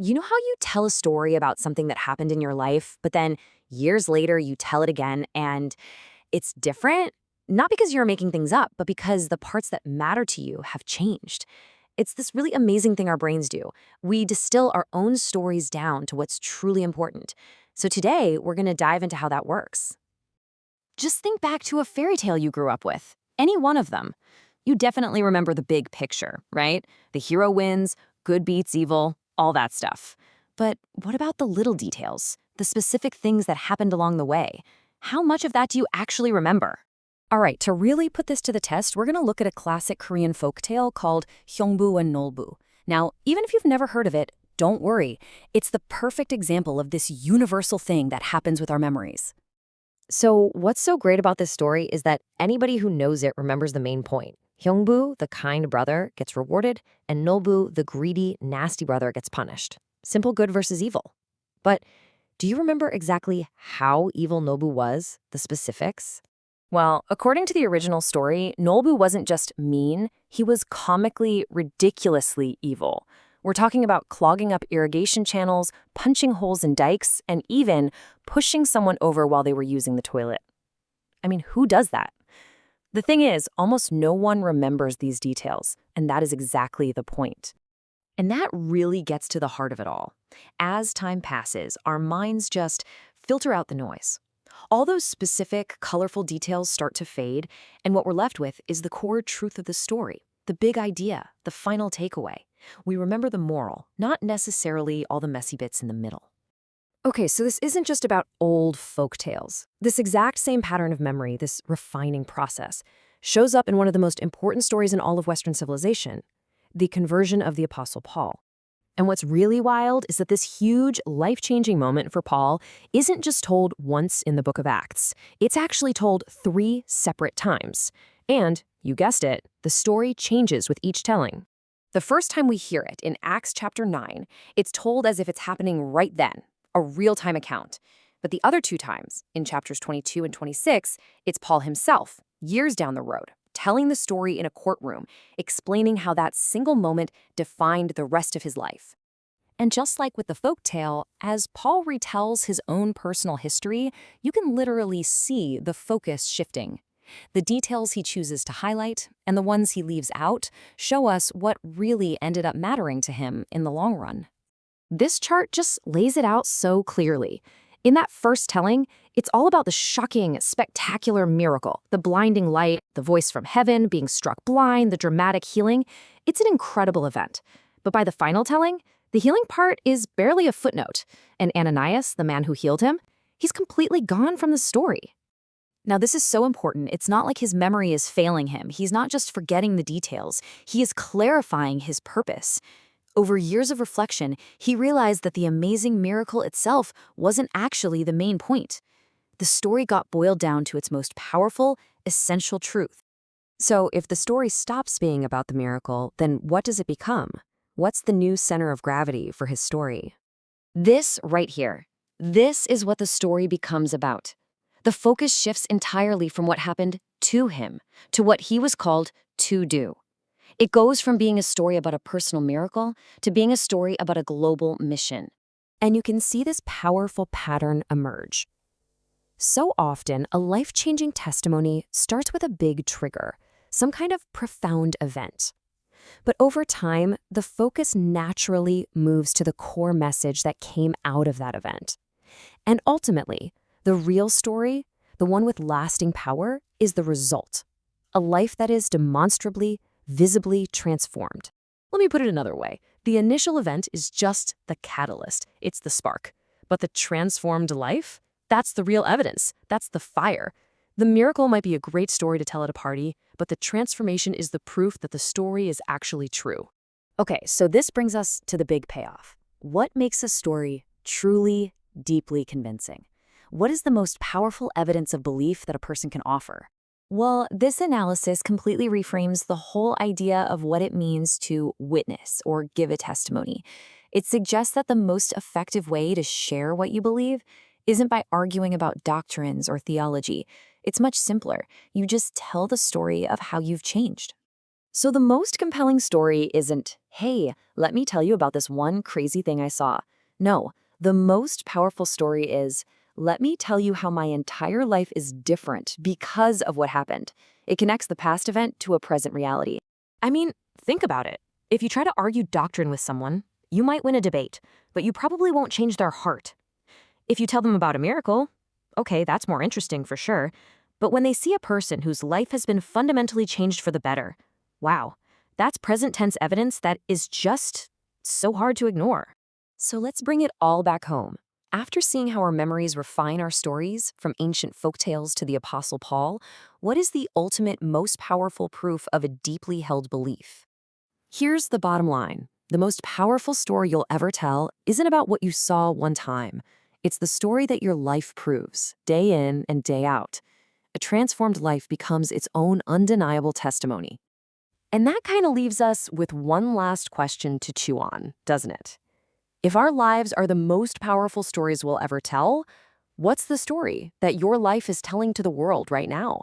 You know how you tell a story about something that happened in your life, but then years later you tell it again and it's different? Not because you're making things up, but because the parts that matter to you have changed. It's this really amazing thing our brains do. We distill our own stories down to what's truly important. So today, we're going to dive into how that works. Just think back to a fairy tale you grew up with, any one of them. You definitely remember the big picture, right? The hero wins, good beats evil, all that stuff. But what about the little details, the specific things that happened along the way? How much of that do you actually remember? All right, to really put this to the test, we're going to look at a classic Korean folktale called Hyungbu and Nolbu. Now, even if you've never heard of it, don't worry. It's the perfect example of this universal thing that happens with our memories. So, what's so great about this story is that anybody who knows it remembers the main point. Hyungbu, the kind brother, gets rewarded, and Nolbu, the greedy, nasty brother, gets punished. Simple good versus evil. But do you remember exactly how evil Nobu was, the specifics? Well, according to the original story, Nolbu wasn't just mean, he was comically, ridiculously evil. We're talking about clogging up irrigation channels, punching holes in dikes, and even pushing someone over while they were using the toilet. I mean, who does that? The thing is, almost no one remembers these details, and that is exactly the point. And that really gets to the heart of it all. As time passes, our minds just filter out the noise. All those specific, colorful details start to fade, and what we're left with is the core truth of the story, the big idea, the final takeaway. We remember the moral, not necessarily all the messy bits in the middle. Okay, so this isn't just about old folk tales. This exact same pattern of memory, this refining process, shows up in one of the most important stories in all of Western civilization, the conversion of the Apostle Paul. And what's really wild is that this huge, life-changing moment for Paul isn't just told once in the book of Acts. It's actually told 3 separate times. And, you guessed it, the story changes with each telling. The first time we hear it, in Acts chapter 9, it's told as if it's happening right then, a real-time account. But the other 2 times, in chapters 22 and 26, it's Paul himself, years down the road, telling the story in a courtroom, explaining how that single moment defined the rest of his life. And just like with the folktale, as Paul retells his own personal history, you can literally see the focus shifting. The details he chooses to highlight and the ones he leaves out show us what really ended up mattering to him in the long run. This chart just lays it out so clearly. In that first telling, it's all about the shocking, spectacular miracle, the blinding light, the voice from heaven, being struck blind, the dramatic healing. It's an incredible event. But by the final telling, the healing part is barely a footnote. And Ananias, the man who healed him, he's completely gone from the story. Now, this is so important. It's not like his memory is failing him. He's not just forgetting the details. He is clarifying his purpose. Over years of reflection, he realized that the amazing miracle itself wasn't actually the main point. The story got boiled down to its most powerful, essential truth. So if the story stops being about the miracle, then what does it become? What's the new center of gravity for his story? This right here. This is what the story becomes about. The focus shifts entirely from what happened to him, to what he was called to do. It goes from being a story about a personal miracle to being a story about a global mission. And you can see this powerful pattern emerge. So often, a life-changing testimony starts with a big trigger, some kind of profound event. But over time, the focus naturally moves to the core message that came out of that event. And ultimately, the real story, the one with lasting power, is the result. A life that is demonstrably, visibly transformed. Let me put it another way. The initial event is just the catalyst. It's the spark. But the transformed life? That's the real evidence. That's the fire. The miracle might be a great story to tell at a party, but the transformation is the proof that the story is actually true. Okay, so this brings us to the big payoff. What makes a story truly, deeply convincing? What is the most powerful evidence of belief that a person can offer? Well, this analysis completely reframes the whole idea of what it means to witness or give a testimony. It suggests that the most effective way to share what you believe isn't by arguing about doctrines or theology. It's much simpler. You just tell the story of how you've changed. So the most compelling story isn't, hey, let me tell you about this one crazy thing I saw. No, the most powerful story is, let me tell you how my entire life is different because of what happened. It connects the past event to a present reality. I mean, think about it. If you try to argue doctrine with someone, you might win a debate, but you probably won't change their heart. If you tell them about a miracle, okay, that's more interesting for sure. But when they see a person whose life has been fundamentally changed for the better, wow, that's present tense evidence that is just so hard to ignore. So let's bring it all back home. After seeing how our memories refine our stories, from ancient folktales to the Apostle Paul, what is the ultimate, most powerful proof of a deeply held belief? Here's the bottom line. The most powerful story you'll ever tell isn't about what you saw one time. It's the story that your life proves, day in and day out. A transformed life becomes its own undeniable testimony. And that kind of leaves us with one last question to chew on, doesn't it? If our lives are the most powerful stories we'll ever tell, what's the story that your life is telling to the world right now?